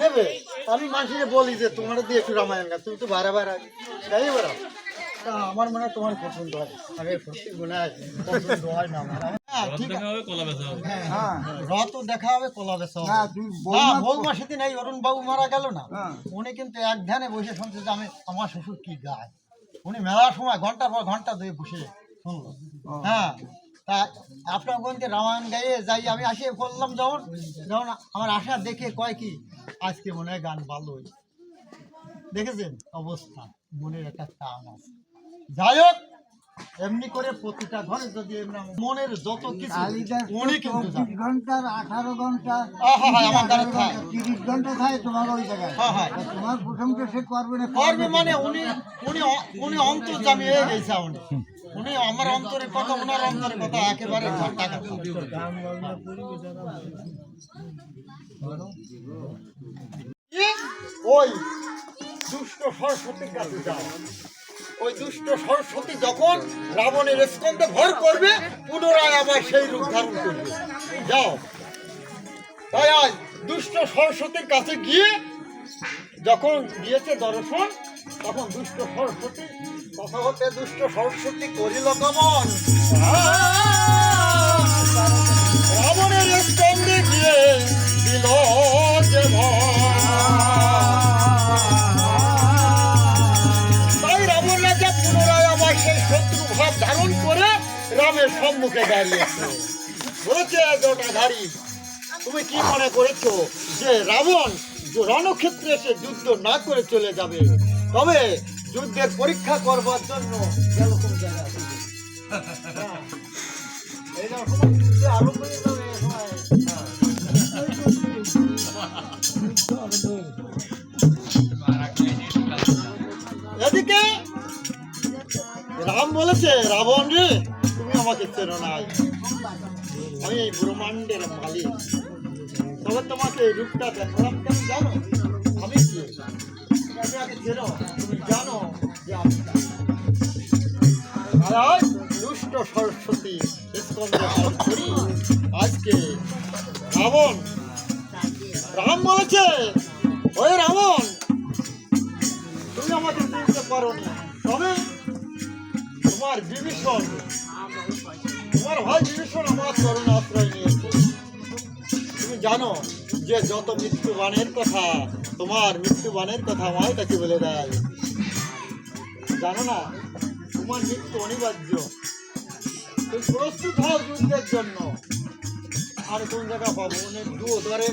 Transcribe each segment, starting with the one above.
দেবে আমি মানুষকে বলি যে তোমার দিয়ে একটু রামায়ণ গান, তুমি তো বারবার গাই বেড়াও। আমার মনে হয় তোমার পছন্দ হয়, আগে সত্যি মনে হয় পছন্দ হয় না। হ্যাঁ রথ দেখা হবে, কলা বেচা বৌমা সেদিন এই অরুণ বাবু মারা গেল না, উনি কিন্তু এক ধ্যানে বসে শুনছে যে আমি আমার শ্বশুর কি গায়। উনি মেলার সময় ঘন্টার পর ঘন্টা ধরে বসে শুনলো। হ্যাঁ তা আপনার গঞ্জে রামায়ণ গাইয়ে যাই আমি আসে বললাম, যখন যখন আমার আশা দেখে কয় কি আজকে মনে হয় গান ভালোই। দেখেছেন অবস্থা, মনের একটা টান আছে। যাই হোক এমনি করে প্রতিটা ঘরে যদি মনের যত কিছু উনি কিন্তু ঘন্টার 18 ঘন্টা আমার দ্বারা খায়, 30 ঘন্টা খায় তোমার ওই জায়গায়। তোমার প্রথমটা সে করবে না, করবে মানে উনি উনি উনি অন্তর্যামী হয়ে গেছে। উনি আমার অন্তরের কথা, ওনার অন্তরের কথা একেবারে টাকা। ওই দুষ্ট সরস্বতীর কাছে যাও। ওই দুষ্ট সরস্বতী যখন রাবণের স্কন্ধে ভর করবে, পুনরায় আবার সেই রূপ ধারণ করবে। যাও তাই আজ দুষ্ট সরস্বতীর কাছে গিয়ে যখন দিয়েছে দর্শন, তখন দুষ্ট সরস্বতী কথা হতে দুষ্ট সরস্বতী করিল গমন, রাবণের স্কন্ধে গিয়ে দিল যে ধারণ করে রামের সম্মুখে দাঁড়িয়েছে। বলেছে জটাধারী, তুমি কি মনে করেছো যে রাবণ রণক্ষেত্রে এসে যুদ্ধ না করে চলে যাবে? তবে যুদ্ধের পরীক্ষা করবার জন্য এরকম জায়গা আরম্ভ হয়ে যাবে। এদিকে রাম বলেছে, রাবণ রে তুমি আমাকে চেনো না, আমি এই ব্রহ্মাণ্ডের মালিক। তবে তোমাকে এই রূপটা দেখালাম কেন জানো? আমি কি আগে চেনো, তুমি জানো যে আমি দুষ্ট সরস্বতী স্কন্ধে করি আজকে রাবণ। রাম বলেছে, ওই রাবণ তুমি আমাকে চিনতে পারো না, তবে তোমার বিভীষণ, তোমার ভাই বিভীষণ আমার চরণ আশ্রয় নিয়েছে। তুমি জানো যে যত মৃত্যুবাণের কথা, তোমার মৃত্যুবাণের কথা আমার কাছে বলে দেয়। জানো না তোমার মৃত্যু অনিবার্য, তুমি প্রস্তুত হও যুদ্ধের জন্য। আর কোন জায়গা পাবো অনেক দূর ধরে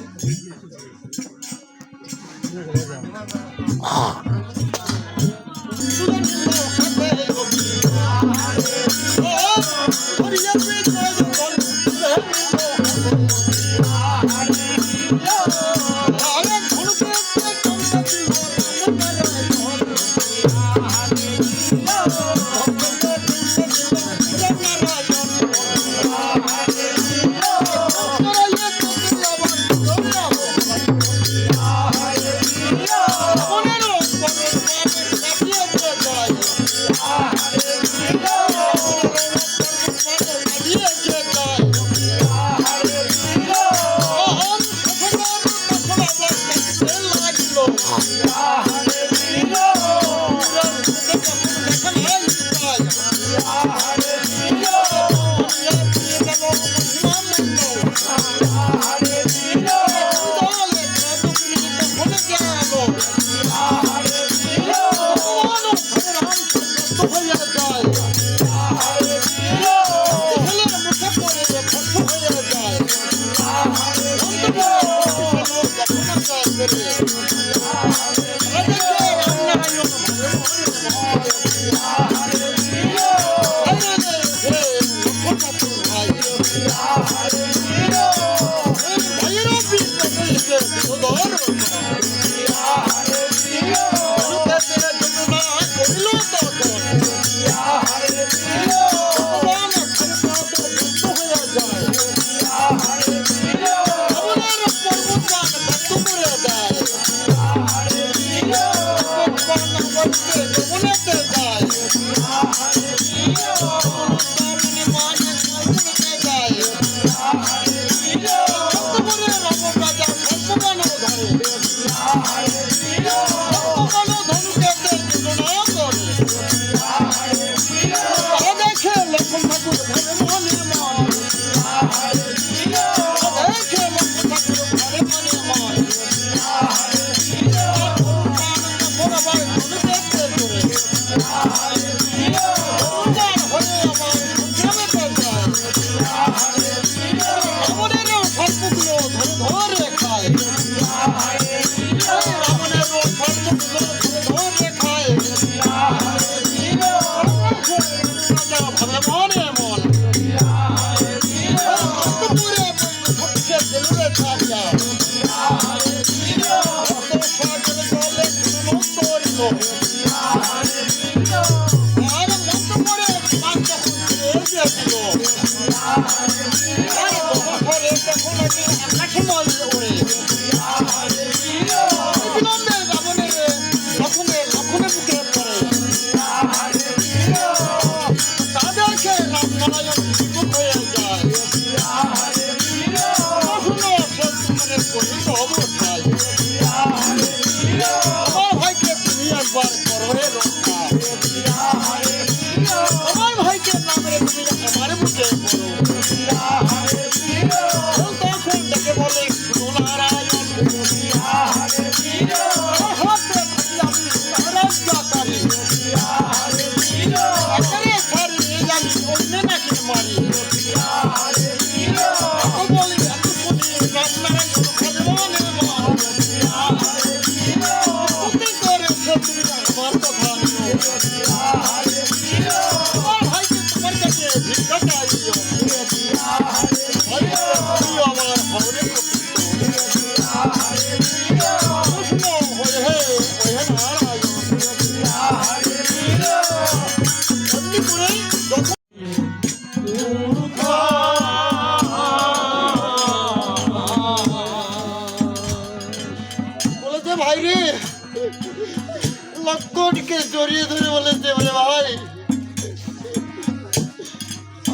লক্ষণকে জড়িয়ে ধরে বলেছে, বলে ভাই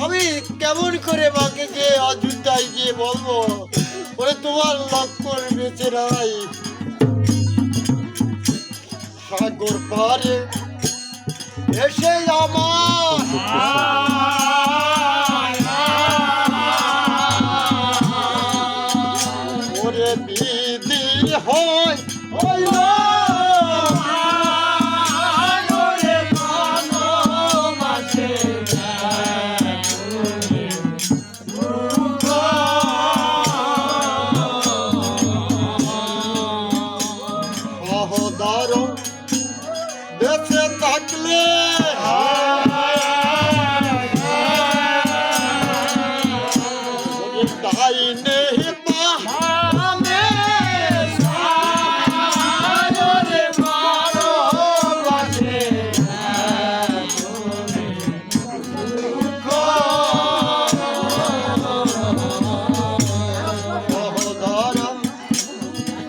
আমি কেমন করে মাকে যে অযোধ্যায় গিয়ে বলবো বলে তোমার লক্ষণ বেঁচে নাই, সাগর পারে এসে আমার ওরে বিধি হয় বেঁচে থাকলে ডাইনে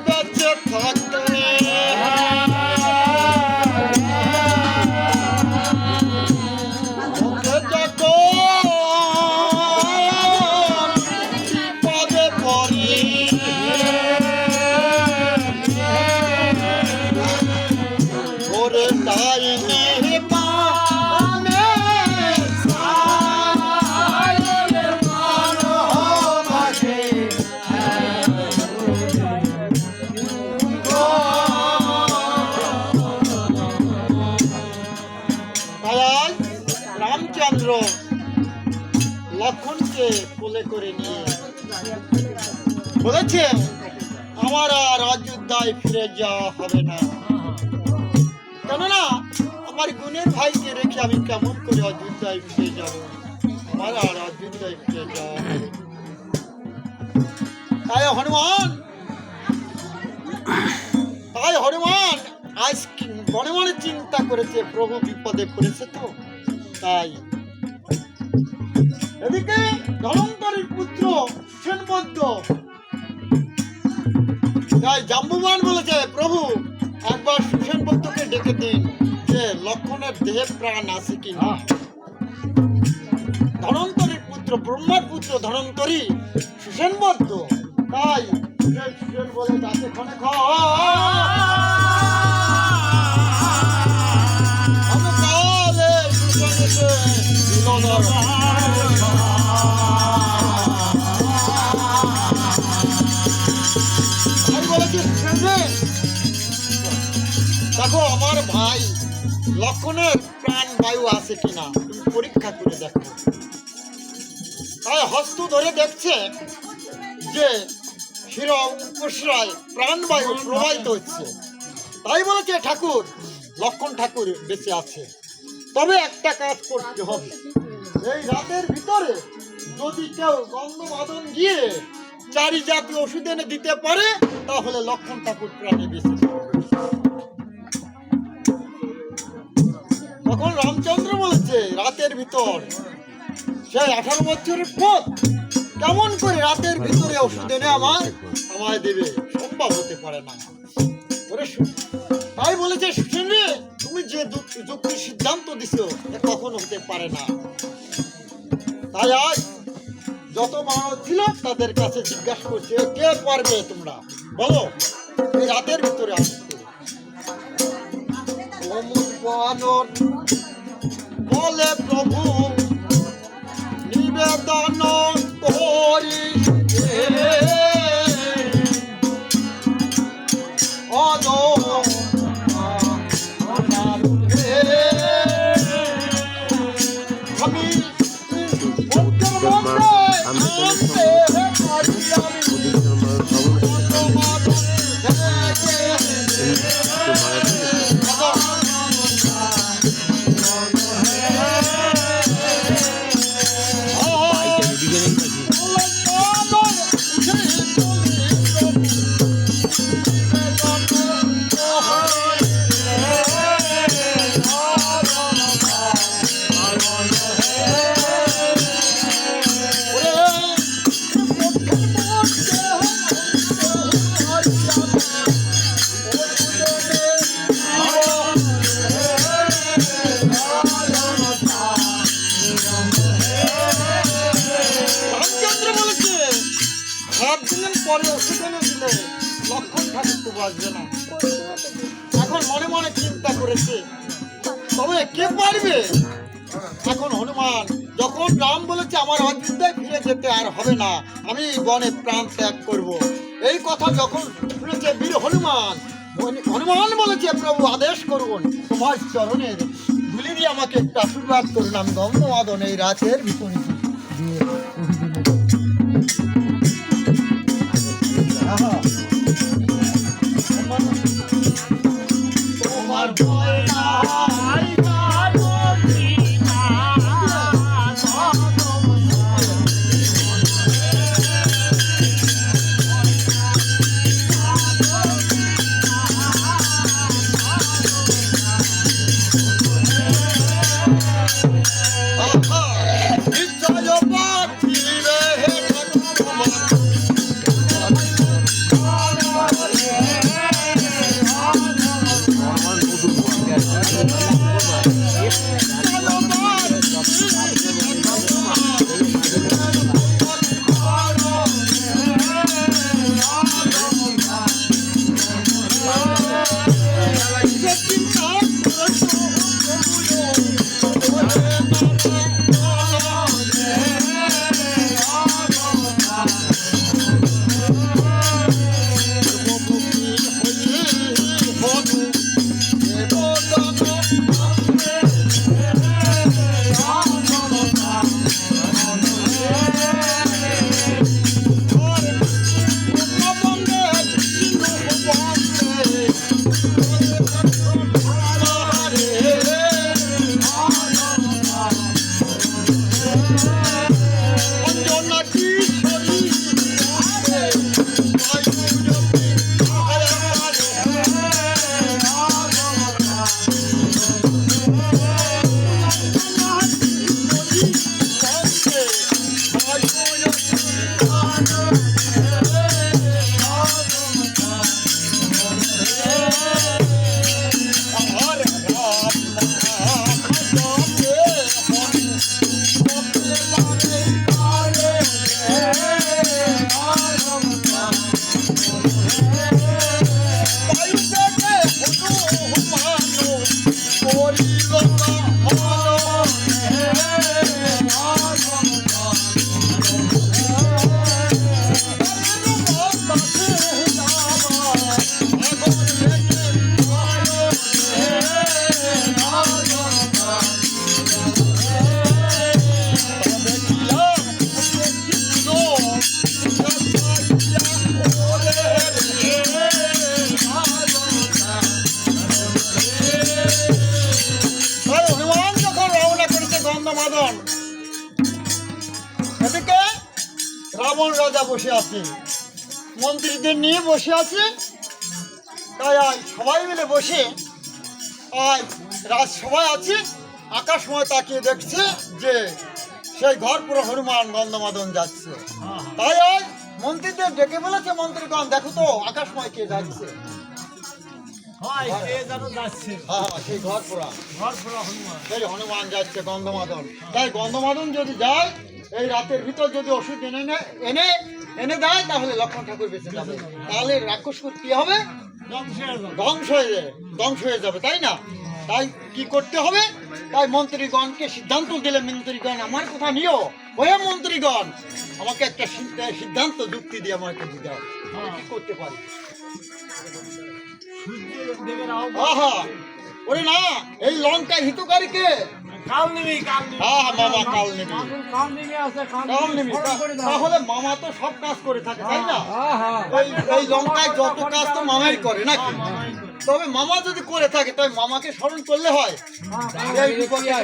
বেঁচে থাকলে আইনে পানে সায়রে ভালোবাসে তাই রামচন্দ্র লক্ষণকে কোলে করে নিয়ে বলেছে আমার আর অযোধ্যায় ফিরে যাওয়া হবে না, কেননা আমার গুণের ভাইকে রেখে আমি কেমন করে অযোধ্যায় ফিরে যাব, আমার আর অযোধ্যায় ফিরে যাওয়া হবে না। তাই হনুমান আজ মনে মনে চিন্তা করেছে প্রভু বিপদে পড়েছে, তো তাই এদিকে ধনন্তরীর পুত্র সেনবদ্ধ তাই জাম্বুবান বলেছে প্রভু একবার সুসেনবদ্ধকে ডেকে দিন যে লক্ষণের দেহে প্রাণ আছে কিনা। ধনন্তরীর পুত্র ব্রহ্মার পুত্র ধনন্তরী সুসেনবদ্ধ তাই সুসেন বলে তাকে ক্ষণে কালে সুসেনকে দেখো আমার ভাই লক্ষণের প্রাণ বায়ু আছে কিনা তুমি পরীক্ষা করে দেখো। তাই হস্ত ধরে দেখছে যে শিরোপশ্রায় প্রাণবায়ু প্রবাহিত হচ্ছে। তাই বলেছে ঠাকুর লক্ষণ ঠাকুর বেঁচে আছে, তবে একটা কাজ করতে হবে, এই রাতের ভিতরে যদি কেউ গন্ধমাদন গিয়ে চারি জাতি ওষুধ এনে দিতে পারে তাহলে লক্ষণ ঠাকুর প্রাণে বেঁচে যাবে। তখন রামচন্দ্র বলেছে রাতের ভিতর সেই 18 বছরের পথ কেমন করে রাতের ভিতরে ওষুধ এনে আমায় দেবে, সম্ভব হতে পারে না। তাই বলেছে সুসেন রে তুমি যে যুক্তির সিদ্ধান্ত দিছো কখনো হতে পারে না। তাই আজ যত মানুষ ছিল তাদের কাছে জিজ্ঞাসা করছে কে পারবে তোমরা বলো এই রাতের ভিতরে আসতে। বলে প্রভু নিবেদন করি পরে ওষুধ এনে দিলে লক্ষণ ঠাকুর তো বাঁচবে না। এখন মনে মনে চিন্তা করেছে তবে কে পারবে। এখন হনুমান যখন রাম বলেছে আমার অযোধ্যায় ফিরে যেতে আর হবে না, আমি বনে প্রাণ ত্যাগ করব, এই কথা যখন শুনেছে বীর হনুমান বলেছে প্রভু আদেশ করুন তোমার চরণের ধুলি দিয়ে আমাকে একটু আশীর্বাদ করুন, আমি গন্ধমাদন এই রাতের ভিতরে দিয়ে তোমার হনু দেবদান এদিকে রাবণ রাজা বসে আছে, মন্ত্রীদের নিয়ে বসে আছে। তাই আজ সবাই মিলে বসে আজ রাজসভায় আছে, আকাশময় তাকিয়ে দেখছে যে সেই ঘর পুরো হনুমান গন্ধমাদন যাচ্ছে। তাই আজ মন্ত্রীদের ডেকে বলেছে, মন্ত্রীগণ দেখো তো আকাশময় কে যাচ্ছে। সেই ঘর পুরা সেই হনুমান যাচ্ছে গন্ধমাদন। তাই গন্ধমাদন যদি যায়, এই রাতের ভিতর যদি ওষুধ এনে দেয়, তাহলে লক্ষ্মণ ঠাকুর বেঁচে যাবে। তাহলে রাক্ষসকুল কি হবে? ধ্বংস হয়ে যাবে, তাই না? তাই কি করতে হবে? তাই মন্ত্রীগণকে সিদ্ধান্ত দিলে, মন্ত্রীগণ আমার কথা নিও। ওই মন্ত্রীগণ আমাকে একটা সিদ্ধান্ত যুক্তি দিয়ে আমাকে দিতে হবে, কি করতে পারি? ওরে না, এই লঙ্কা হিতকারীকে তাহলে মামা তো সব কাজ করে থাকে, তাই না? এই লঙ্কায় যত কাজ তো মামাই করে নাকি? তবে মামা যদি করে থাকে, তবে মামাকে স্মরণ করলে হয়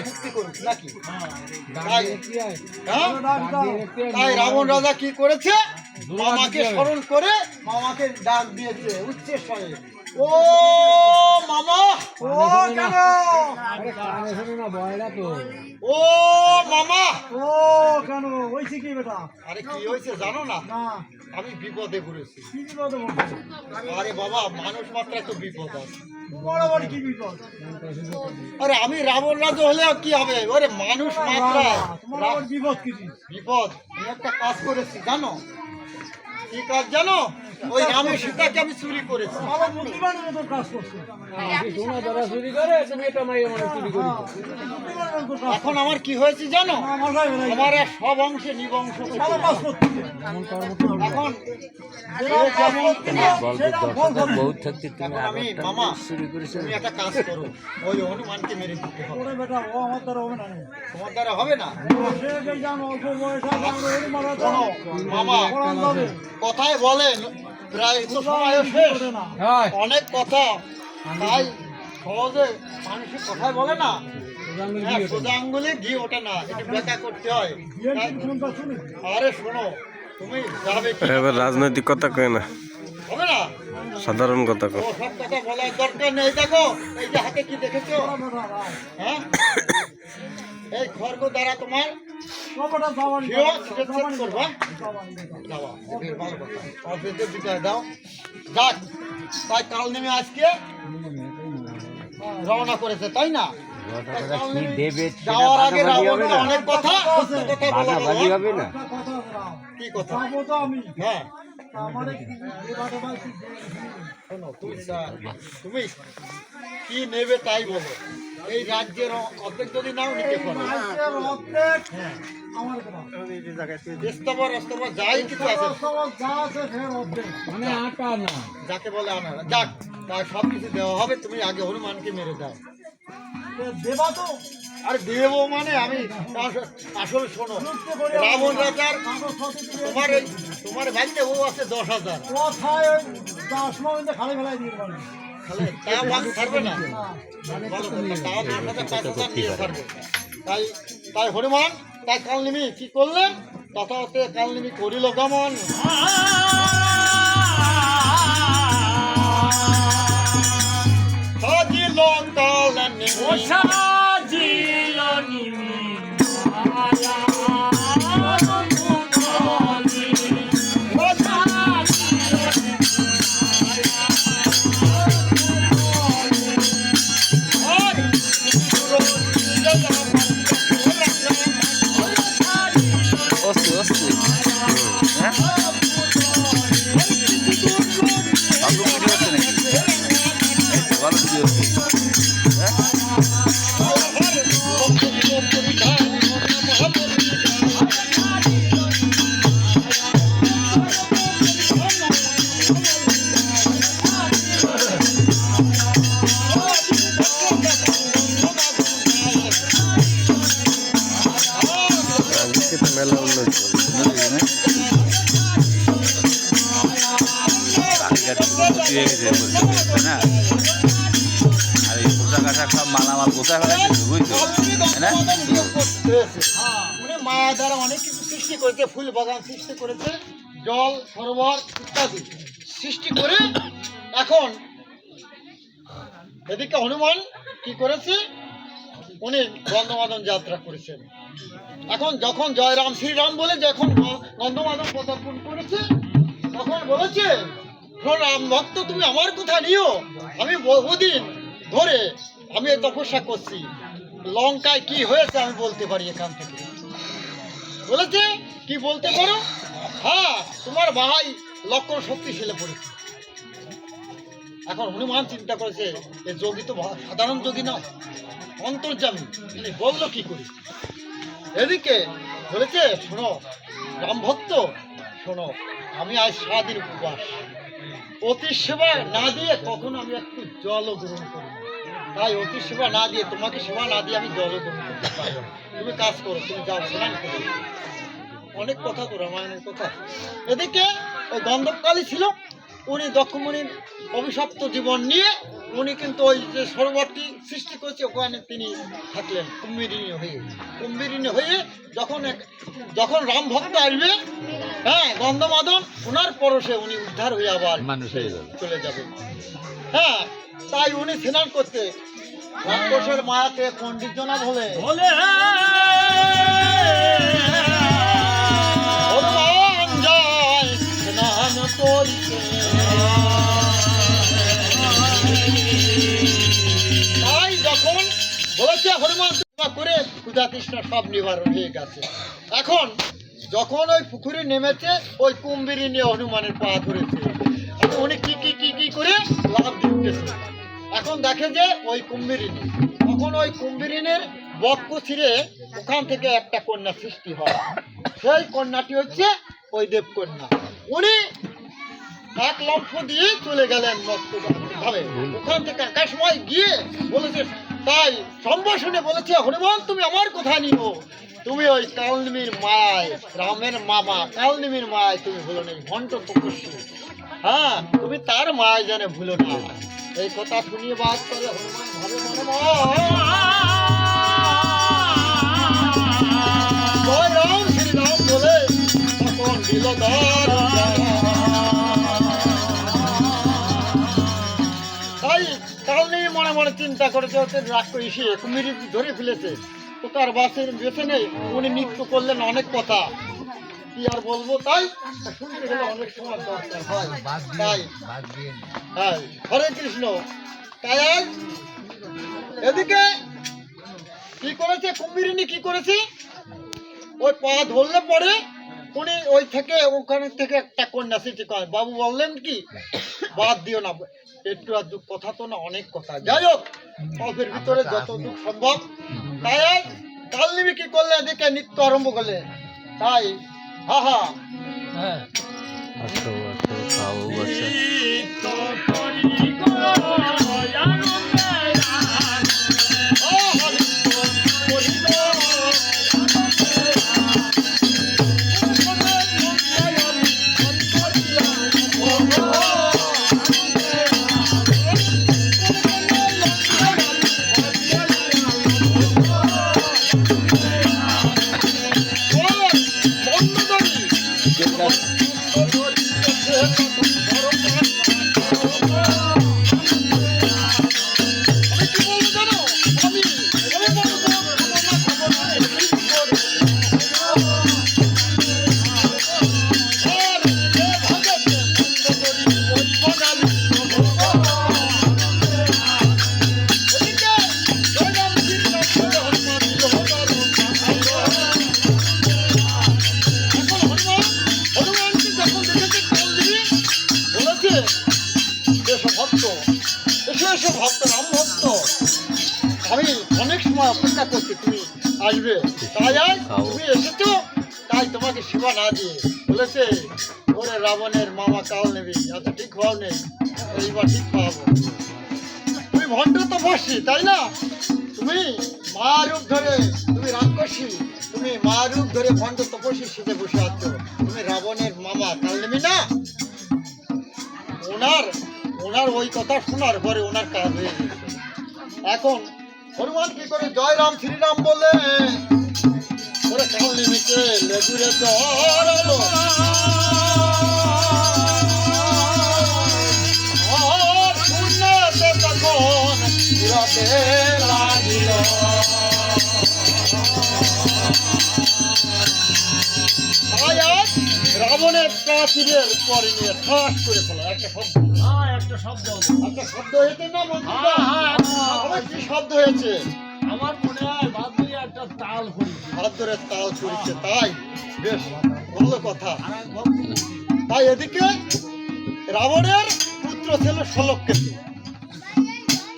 মুক্তি করুক নাকি? তাই রাবণ রাজা কি করেছে? মামাকে স্মরণ করে মামাকে ডাক দিয়েছে উচ্চের স্বরে, ও মামা, ও কেন? ও মামা, ও কেন হয়েছে কি বেটা? আরে কি হয়েছে জানো না? আমি বিপদে পড়েছি। আরে বাবা, মানুষ মাত্রায় তো বিপদ আছে। কি বিপদ? আরে আমি রাবণ রাজা হলেও কি হবে? ওরে মানুষ মাত্রায় বিপদ। কি বিপদ? আমি একটা কাজ করেছি জানো? কি কাজ জানো? ওই রামের সীতাকে আমি চুরি করেছি। এখন আমার কি হয়েছে জানো? আমার সব অংশে নিবংশ। এখন আমি মামা, তুমি একটা কাজ করো, ওই হনুমানকে মেরে দিতে হবে। তোমার দ্বারা হবে না মামা। কথায় বলেন প্রায় তো সময় শেষ, অনেক কথা, তাই সহজে মানুষের কথায় বলে না, সোজা আঙ্গুলে ঘি ওঠে না, একটু ব্যাখ্যা করতে হয়। আরে শোনো, তুমি যাবে এবার রাজনৈতিক কথা কয় না, হবে না সাধারণ কথা কো, সব কথা বলার দরকার নেই। দেখো এই যে হাতে কি দেখেছো? হ্যাঁ, এই খড়গ দ্বারা তোমার দাও। যাক, তাই কাল নেমে আজকে রওনা করেছে, তাই না? যাওয়ার আগে রাবণকে অনেক কথা হবে না। কি কথা? হ্যাঁ, তুমি কি নেবে তাই বলো। এই রাজ্যের অর্ধেক যদি নাও নিতে পারো, যাই কিছু আছে, যাকে বলে আনা। যাক, তাই সব কিছু দেওয়া হবে, তুমি আগে হনুমানকে মেরে দাও। দেবা তো? আর দেবো মানে আমি আসলে শোনো, রাবণ রাজার তোমার বাড়িতে ও আছে 10,000, কোথায় ওই 10 মিনিটে খালি ফেলাই দিয়ে পারবে, খালি তা বাদ ছাড়বে না, বলো তাও 10,000 5,000 দিয়ে ছাড়বে। তাই হনুমান তাই কালনিমি কি করলেন, তথাতে কালনিমি করিল গমন। সাজিল কালনিমি সাজিল নিমি মায়া মালামাল কোথায় বুঝছো, উনি মায়া দ্বারা অনেক কিছু সৃষ্টি করেছে, ফুল বাগান সৃষ্টি করেছে, জল সরোবর ইত্যাদি সৃষ্টি করে এখন এদিকে হনুমান কি করেছে, উনি গন্ধমাদন যাত্রা করেছেন। এখন যখন জয় রাম শ্রীরাম বলে যখন গন্ধমাদন পদার্পণ করেছে, তখন বলেছে রাম ভক্ত তুমি আমার কথা নিও, আমি বহুদিন ধরে আমি তপস্যা করছি, লঙ্কায় কি হয়েছে আমি বলতে পারি এখান থেকে। বলেছে কি বলতে পারো? হ্যাঁ, তোমার ভাই লক্ষণ শক্তিশালী পড়েছে। এখন হনুমান চিন্তা করেছে এই যোগী তো সাধারণ যোগী নয়, অন্তর্যামী, তিনি বললো কি করি। এদিকে বলেছে শোনো রাম ভক্ত, শোনো আমি আজ সারাদিন উপবাস, অতি সেবা না দিয়ে কখনো আমি একটু জলও গ্রহণ করি না, তাই অতি সেবা না দিয়ে তোমাকে সেবা না দিয়ে আমি জলও গ্রহণ করতে পারবো না। তুমি কাজ করো, তুমি যাও স্নান করো। অনেক কথা তো রামায়ণের কথা। এদিকে ওই গন্ধবকালী ছিল, উনি দক্ষমণির অভিশপ্ত জীবন নিয়ে উনি কিন্তু ওই যে সরোবরটি সৃষ্টি করেছে ওখানে তিনি থাকলেন কুম্ভীরিণী হয়ে যখন রাম ভক্ত আসবে, হ্যাঁ গন্ধমাদন ওনার পরশে উনি উদ্ধার হয়ে আবার মানুষ হয়ে চলে যাবে। হ্যাঁ, তাই উনি স্নান করতে রাক্ষসের মায়াতে পণ্ডিত জনা বলে হনুমান যায় স্নান করিতে। তাই যখন বলেছে হনুমান করে ক্ষুধা তৃষ্ণা সব নিবারণ হয়ে গেছে, এখন যখন ওই পুকুরে নেমেছে ওই কুম্ভীরিণী হনুমানের পা ধরেছে, উনি কি করে লাভ দিতেছে। এখন দেখে যে ওই কুম্ভীরিণী, তখন ওই কুম্ভীরিণীর বক্ষ ছিঁড়ে ওখান থেকে একটা কন্যা সৃষ্টি হয়, সেই কন্যাটি হচ্ছে ওই দেবকন্যা। উনি এক লম্ফ দিয়ে চলে গেলেন ভাবে, ওখান থেকে আকাশময় গিয়ে বলেছে, তাই সম্ভাষণে বলেছে হনুমান তুমি আমার কথা নিও, তুমি ওই কালনিমির মায় রামের মামা কালনিমির মায় তুমি ভুলো নেই, ঘণ্ট তপস্বী, হ্যাঁ তুমি তার মায় জানে ভুলো না। এই কথা শুনিয়ে বাদ করে হনুমান ভাবে জয় রাম শ্রীরাম বলে তখন দিল তাই কালনিমি মনে মনে চিন্তা করেছে হচ্ছে রাগ করে এসে কুমির ধরে ফেলেছে, তো তার বাসের বেছে নেই, উনি নৃত্য করলেন অনেক কথা, কি আর বলবো, তাই শুনতে গেলে অনেক সময় দরকার হয়। তাই হ্যাঁ, হরে কৃষ্ণ। তাই এদিকে কি করেছে কুম্ভীরিণী, কি করেছে ওই পা ধরলে পরে উনি ওই থেকে ওখানে থেকে একটা কন্যা সৃষ্টি করেন। বাবু বললেন কি বাদ দিও না, একটু আর দুঃখ কথা তো না, অনেক কথা, যাই হোক অল্পের ভিতরে যতটুকু সম্ভব। তাই কালনিমি কি করলে এদিকে নৃত্য আরম্ভ করলে, তাই হ্যাঁ এসো ভক্ত, রাম ভক্ত, আমি অনেক সময় অপেক্ষা করছি তুমি আসবে, তাই আজ তুমি এসেছো, তাই তোমাকে সেবা না দিয়ে বলেছে ওরে রাবণের মামা কাল নেবি, আচ্ছা ঠিক হওয়াও নেই, এইবার ঠিক খাওয়াবো। তুমি ভণ্ড তো বসি তাই না, তুমি মা রূপ ধরে, তুমি রাক্ষসী, তুমি মা রূপ ধরে ভণ্ড তপস্বী সেজে বসে আছো, তুমি রাবণের মামা কাল নেবি না। ওনার ওনার ওই কথা শোনার পরে ওনার কাজ হয়ে গেছে। এখন হনুমান কি করে জয় রাম শ্রীরাম বলে ওরা কাল নেমেছে লেগুরে জড়ালো, আর শূন্যতে তখন উড়াতে লাগিল। তাই আজ রাবণের প্রাচীরের পরে নিয়ে ঠাস করে ফেলা একটা শব্দ, একটা শব্দ একটা শব্দ হয়েছে না বন্ধুরা? আমার কি শব্দ হয়েছে? আমার মনে হয় বাদুড়ি একটা তাল করেছে। ভাদ্রের তাল চড়ছে, তাই বেশ ভালো কথা। তাই এদিকে রাবণের পুত্র ছিল শলভকেতু,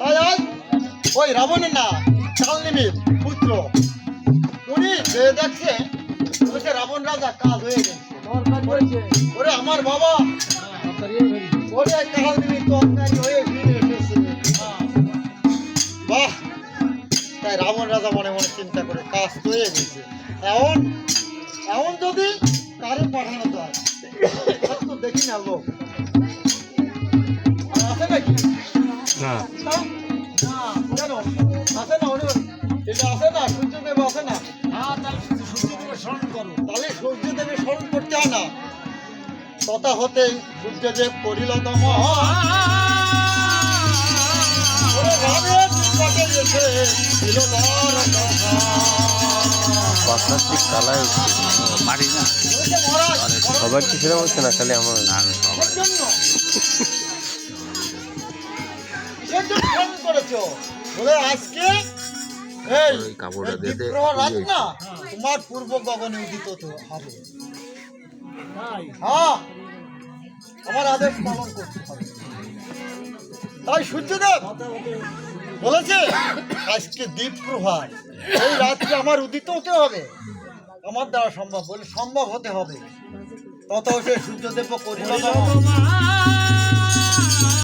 তাই আজ ওই রাবণের না কালনিমির পুত্র উনি যে দেখছে বলছে রাবণ রাজা কাজ হয়ে গেছে, ওরে আমার বাবা ওরে কালনিমির তরকারি হয়ে ফিরে এসেছে। বাহ, তাই রাবণ রাজা মনে মনে চিন্তা করে কাজ তো হয়ে গেছে, এমন এমন যদি কারে পাঠানো যায়, তো দেখি না লোক আর আছে নাকি? না কেন আছে না? এটা আছে না, সূর্যদেব আছে না? সূর্যদেবের স্মরণ করো। তাহলে সূর্যদেবের স্মরণ করতে হয় না, তথা হতে সূর্যদেব করিল দমন, ওরে রামের নিকটে এসে দিল দর্শন। বাচ্চাটি কালায় মারি না বলেছে, মহারাজ, সবার কি সেরকম হচ্ছে না, খালি আমার কিসের জন্য? কিসের জন্য স্মরণ করেছো? বলে আজকে এই ওই কাপড়টা দিয়ে দে, বিপ্রহ রাত না তোমার পূর্ব গগনে উদিত তো হবে। তাই হ্যাঁ, আমার আদেশ পালন করতে হবে। তাই সূর্যদেব বলেছে আজকে দ্বীপ প্রভাত, এই রাত্রে আমার উদিত হতে হবে, আমার দ্বারা সম্ভব বলে সম্ভব হতে হবে। তত সে সূর্যদেব করিল দমন।